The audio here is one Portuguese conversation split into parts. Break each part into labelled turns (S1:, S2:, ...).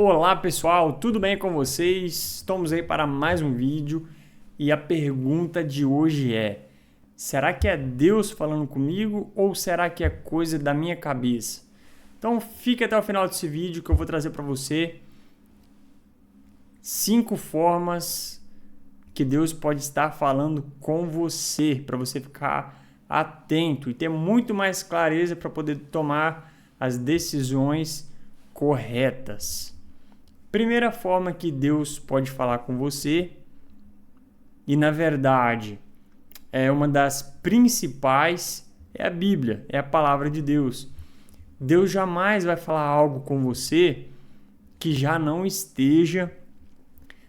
S1: Olá pessoal, tudo bem com vocês? Estamos aí para mais um vídeo e a pergunta de hoje é: será que é Deus falando comigo ou será que é coisa da minha cabeça? Então fique até o final desse vídeo que eu vou trazer para você 5 formas que Deus pode estar falando com você, para você ficar atento e ter muito mais clareza para poder tomar as decisões corretas. Primeira forma que Deus pode falar com você, e na verdade é uma das principais, é a Bíblia, é a palavra de Deus. Deus jamais vai falar algo com você que já não esteja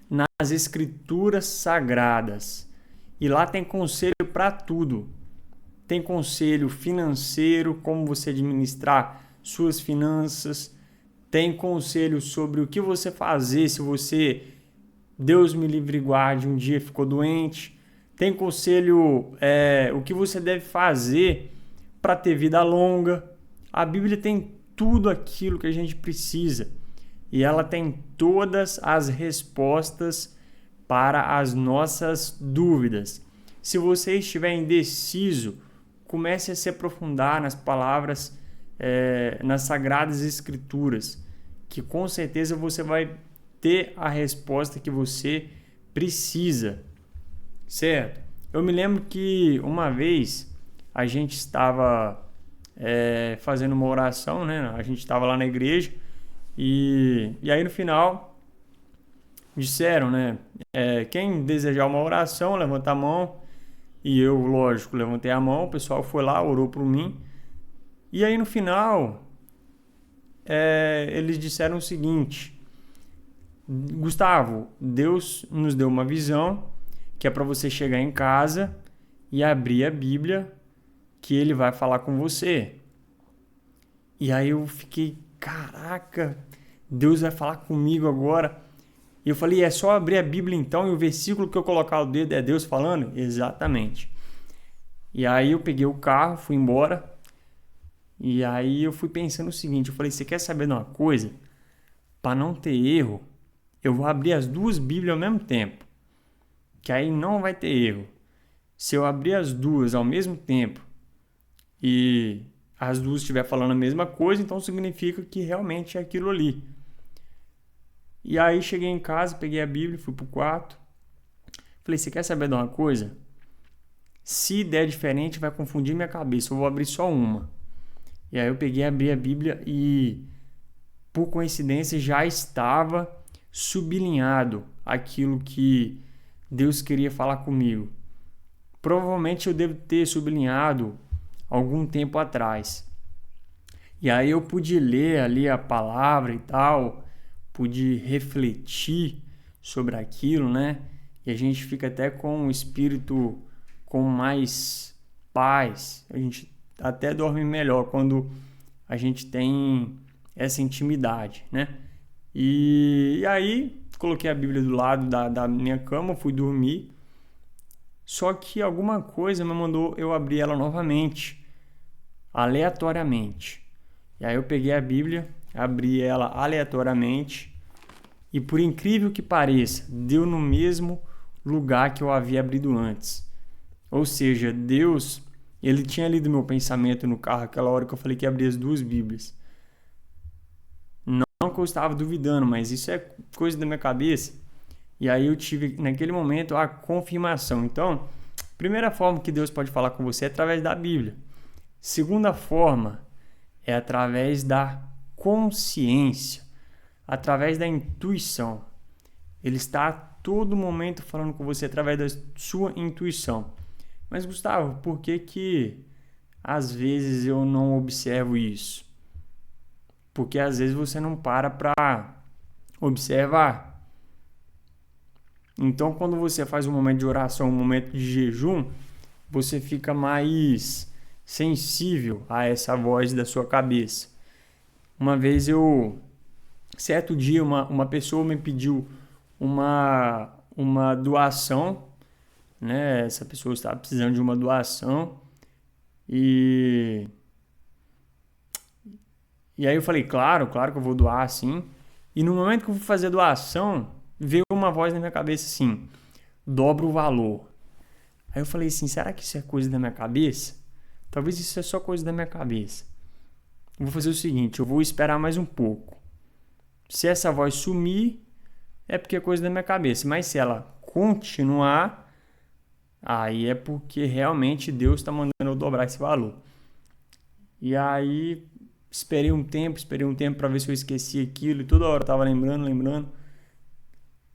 S1: nas Escrituras Sagradas. E lá tem conselho para tudo. Tem conselho financeiro, como você administrar suas finanças. Tem conselho sobre o que você fazer se você, Deus me livre e guarde, um dia ficou doente. Tem conselho o que você deve fazer para ter vida longa. A Bíblia tem tudo aquilo que a gente precisa. E ela tem todas as respostas para as nossas dúvidas. Se você estiver indeciso, comece a se aprofundar nas palavras, nas Sagradas Escrituras, que com certeza você vai ter a resposta que você precisa, certo? Eu me lembro que uma vez a gente estava fazendo uma oração, né? A gente estava lá na igreja e aí no final disseram, né? Quem desejar uma oração, levanta a mão. E eu, lógico, levantei a mão, o pessoal foi lá, orou por mim. E aí no final, eles disseram o seguinte: Gustavo, Deus nos deu uma visão que é para você chegar em casa e abrir a Bíblia, que Ele vai falar com você. E aí eu fiquei, caraca, Deus vai falar comigo agora. E eu falei, é só abrir a Bíblia então, e o versículo que eu colocar o dedo é Deus falando? Exatamente. E aí eu peguei o carro, fui embora. E aí eu fui pensando o seguinte, eu falei, você quer saber de uma coisa? Para não ter erro, eu vou abrir as duas Bíblias ao mesmo tempo, que aí não vai ter erro. Se eu abrir as duas ao mesmo tempo e as duas estiver falando a mesma coisa, então significa que realmente é aquilo ali. E aí cheguei em casa, peguei a Bíblia, fui pro quarto. Falei, você quer saber de uma coisa? Se der diferente, vai confundir minha cabeça. Eu vou abrir só uma. E aí eu peguei, abri a Bíblia e, por coincidência, já estava sublinhado aquilo que Deus queria falar comigo. Provavelmente eu devo ter sublinhado algum tempo atrás. E aí eu pude ler ali a palavra e tal, pude refletir sobre aquilo, né? E a gente fica até com o espírito com mais paz. A gente até dorme melhor quando a gente tem essa intimidade, né? E aí coloquei a Bíblia do lado da minha cama, fui dormir. Só que alguma coisa me mandou eu abrir ela novamente, aleatoriamente. E aí eu peguei a Bíblia, abri ela aleatoriamente e, por incrível que pareça, deu no mesmo lugar que eu havia abrido antes. Ou seja, Deus, Ele tinha lido meu pensamento no carro aquela hora que eu falei que ia abrir as duas Bíblias. Não que eu estava duvidando, mas isso é coisa da minha cabeça. E aí eu tive, naquele momento, a confirmação. Então, primeira forma que Deus pode falar com você é através da Bíblia. Segunda forma é através da consciência, através da intuição. Ele está a todo momento falando com você através da sua intuição. Mas, Gustavo, por que às vezes eu não observo isso? Porque às vezes você não para observar. Então, quando você faz um momento de oração, um momento de jejum, você fica mais sensível a essa voz da sua cabeça. Uma vez certo dia, uma pessoa me pediu uma doação, né? Essa pessoa estava precisando de uma doação e aí eu falei, claro que eu vou doar sim. E no momento que eu fui fazer a doação, veio uma voz na minha cabeça assim, dobra o valor. Aí eu falei assim, será que isso é coisa da minha cabeça? Talvez isso é só coisa da minha cabeça. Eu vou fazer o seguinte, eu vou esperar mais um pouco. Se essa voz sumir, é porque é coisa da minha cabeça. Mas se ela continuar, aí é porque realmente Deus está mandando eu dobrar esse valor. E aí esperei um tempo para ver se eu esqueci aquilo. E toda hora eu estava lembrando.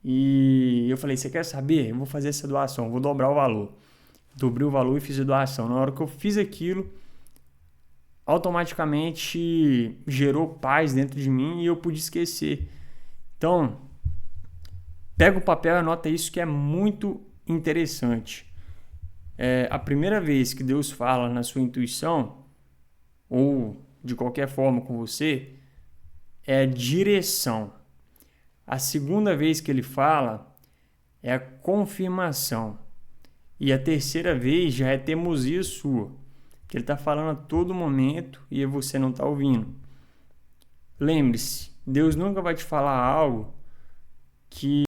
S1: E eu falei, você quer saber? Eu vou fazer essa doação, vou dobrar o valor. Dobrei o valor e fiz a doação. Na hora que eu fiz aquilo, automaticamente gerou paz dentro de mim e eu pude esquecer. Então, pega o papel e anota isso que é muito interessante. A primeira vez que Deus fala na sua intuição, ou de qualquer forma com você, é direção. A segunda vez que ele fala é a confirmação. E a terceira vez já é teimosia sua, que ele está falando a todo momento e você não está ouvindo. Lembre-se, Deus nunca vai te falar algo que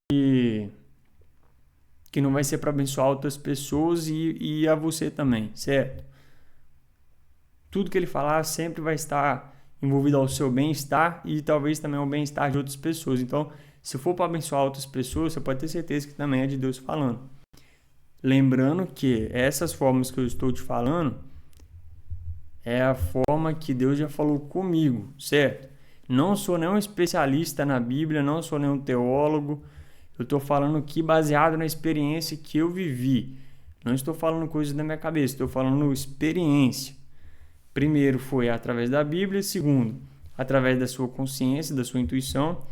S1: não vai ser para abençoar outras pessoas e a você também, certo? Tudo que ele falar sempre vai estar envolvido ao seu bem-estar e talvez também ao bem-estar de outras pessoas. Então, se for para abençoar outras pessoas, você pode ter certeza que também é de Deus falando. Lembrando que essas formas que eu estou te falando é a forma que Deus já falou comigo, certo? Não sou nenhum especialista na Bíblia, não sou nenhum teólogo. Eu estou falando aqui baseado na experiência que eu vivi. Não estou falando coisas da minha cabeça, estou falando experiência. Primeiro foi através da Bíblia, segundo, através da sua consciência, da sua intuição.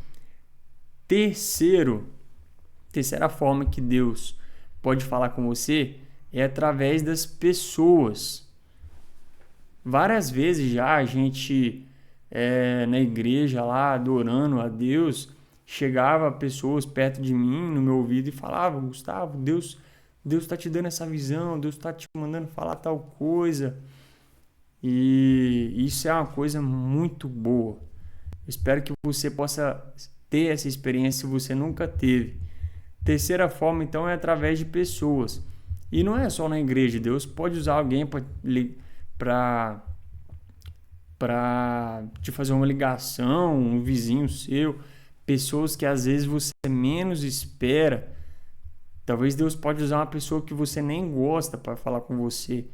S1: Terceira forma que Deus pode falar com você é através das pessoas. Várias vezes já a gente na igreja lá adorando a Deus, chegava pessoas perto de mim no meu ouvido e falavam, Gustavo, Deus está te dando essa visão, Deus está te mandando falar tal coisa. E isso é uma coisa muito boa. Espero que você possa ter essa experiência se você nunca teve. Terceira forma, então, é através de pessoas. E não é só na igreja. Deus pode usar alguém para te fazer uma ligação, um vizinho seu, pessoas que às vezes você menos espera. Talvez Deus pode usar uma pessoa que você nem gosta para falar com você.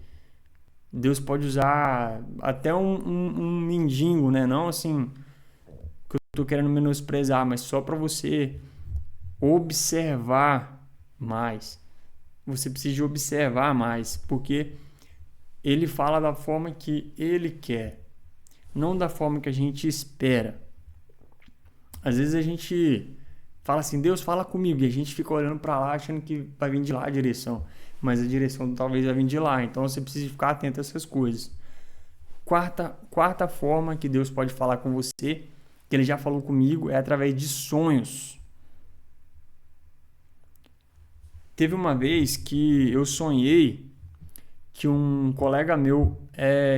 S1: Deus pode usar até um mendigo, né? Não assim que eu estou querendo menosprezar, mas só para você observar mais. Você precisa observar mais, porque ele fala da forma que ele quer, não da forma que a gente espera. Às vezes a gente fala assim, Deus fala comigo, e a gente fica olhando para lá achando que vai vir de lá a direção, mas a direção talvez vai vir de lá, então você precisa ficar atento a essas coisas. Quarta forma que Deus pode falar com você, que ele já falou comigo, é através de sonhos. Teve uma vez que eu sonhei que um colega meu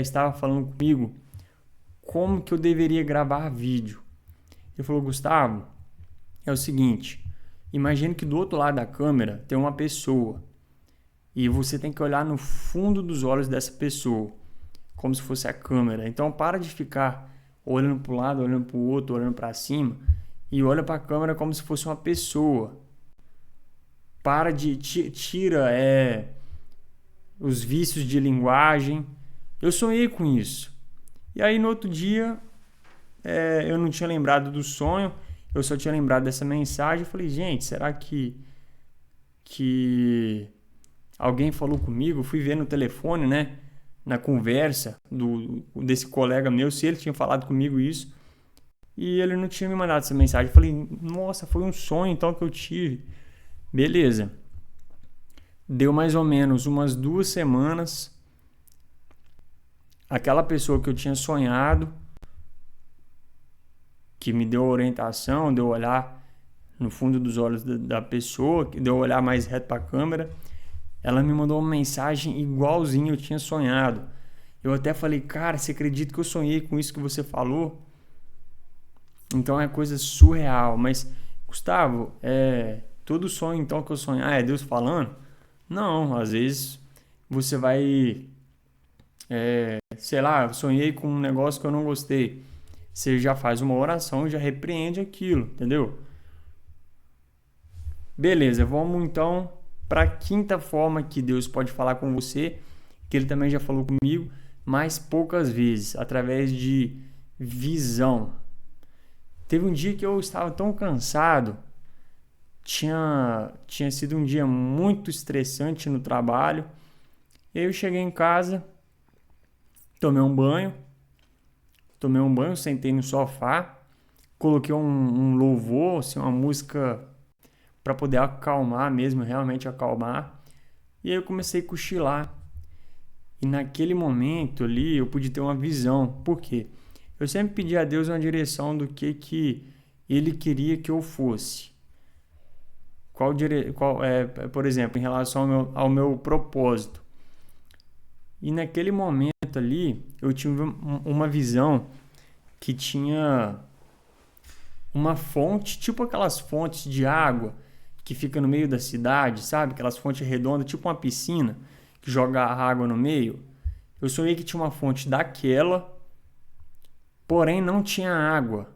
S1: estava falando comigo como que eu deveria gravar vídeo. Ele falou, Gustavo, é o seguinte, imagine que do outro lado da câmera tem uma pessoa e você tem que olhar no fundo dos olhos dessa pessoa, como se fosse a câmera. Então para de ficar olhando para um lado, olhando para o outro, olhando para cima e olha para a câmera como se fosse uma pessoa. Para de tira os vícios de linguagem. Eu sonhei com isso. E aí no outro dia eu não tinha lembrado do sonho, eu só tinha lembrado dessa mensagem. Eu falei, gente, será que alguém falou comigo? Eu fui ver no telefone, né? Na conversa desse colega meu, se ele tinha falado comigo isso. E ele não tinha me mandado essa mensagem. Eu falei, nossa, foi um sonho então que eu tive. Beleza. Deu mais ou menos umas 2 semanas. Aquela pessoa que eu tinha sonhado, que me deu orientação, deu olhar no fundo dos olhos da pessoa, que deu olhar mais reto para a câmera, ela me mandou uma mensagem igualzinho eu tinha sonhado. Eu até falei, cara, você acredita que eu sonhei com isso que você falou? Então é coisa surreal. Mas, Gustavo, todo sonho então que eu sonho, é Deus falando? Não, às vezes você vai, sei lá, sonhei com um negócio que eu não gostei. Você já faz uma oração e já repreende aquilo, entendeu? Beleza, vamos então para a quinta forma que Deus pode falar com você, que ele também já falou comigo, mas poucas vezes, através de visão. Teve um dia que eu estava tão cansado, tinha sido um dia muito estressante no trabalho. E aí eu cheguei em casa, tomei um banho, sentei no sofá, coloquei um louvor, assim, uma música para poder acalmar mesmo, realmente acalmar. E aí eu comecei a cochilar. E naquele momento ali eu pude ter uma visão. Por quê? Eu sempre pedi a Deus uma direção do que Ele queria que eu fosse. Por exemplo, em relação ao meu propósito. E naquele momento ali eu tive uma visão que tinha uma fonte, tipo aquelas fontes de água que fica no meio da cidade, sabe? Aquelas fontes redondas, tipo uma piscina que joga a água no meio. Eu sonhei que tinha uma fonte daquela, porém não tinha água.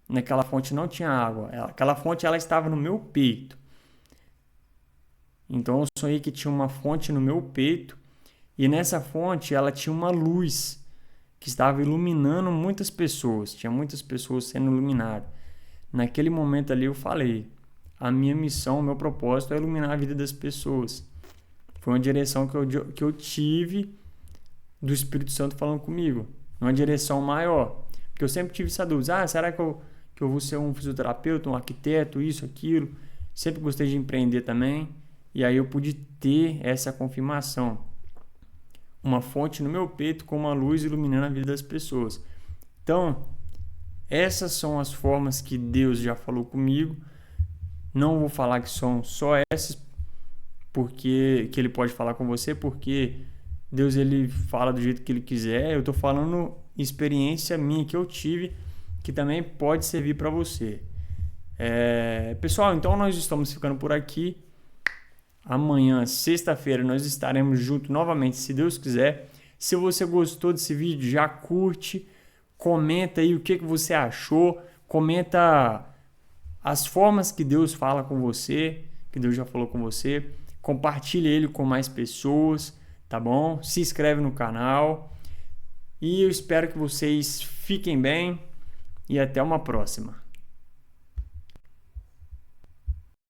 S1: Naquela fonte não tinha água. Aquela fonte ela estava no meu peito. Então eu sonhei que tinha uma fonte no meu peito e nessa fonte ela tinha uma luz que estava iluminando muitas pessoas. Tinha muitas pessoas sendo iluminadas. Naquele momento ali eu falei, a minha missão, o meu propósito é iluminar a vida das pessoas. Foi uma direção que eu tive do Espírito Santo falando comigo. Uma direção maior. Porque eu sempre tive essa dúvida. Será que eu vou ser um fisioterapeuta, um arquiteto, isso, aquilo? Sempre gostei de empreender também. E aí eu pude ter essa confirmação. Uma fonte no meu peito com uma luz iluminando a vida das pessoas. Então, essas são as formas que Deus já falou comigo. Não vou falar que são só essas, porque que Ele pode falar com você, porque Deus ele fala do jeito que Ele quiser. Eu estou falando experiência minha que eu tive, que também pode servir para você. Pessoal, então nós estamos ficando por aqui. Amanhã, sexta-feira, nós estaremos juntos novamente, se Deus quiser. Se você gostou desse vídeo, já curte, comenta aí o que você achou, comenta as formas que Deus fala com você, que Deus já falou com você, compartilha ele com mais pessoas, tá bom? Se inscreve no canal e eu espero que vocês fiquem bem e até uma próxima.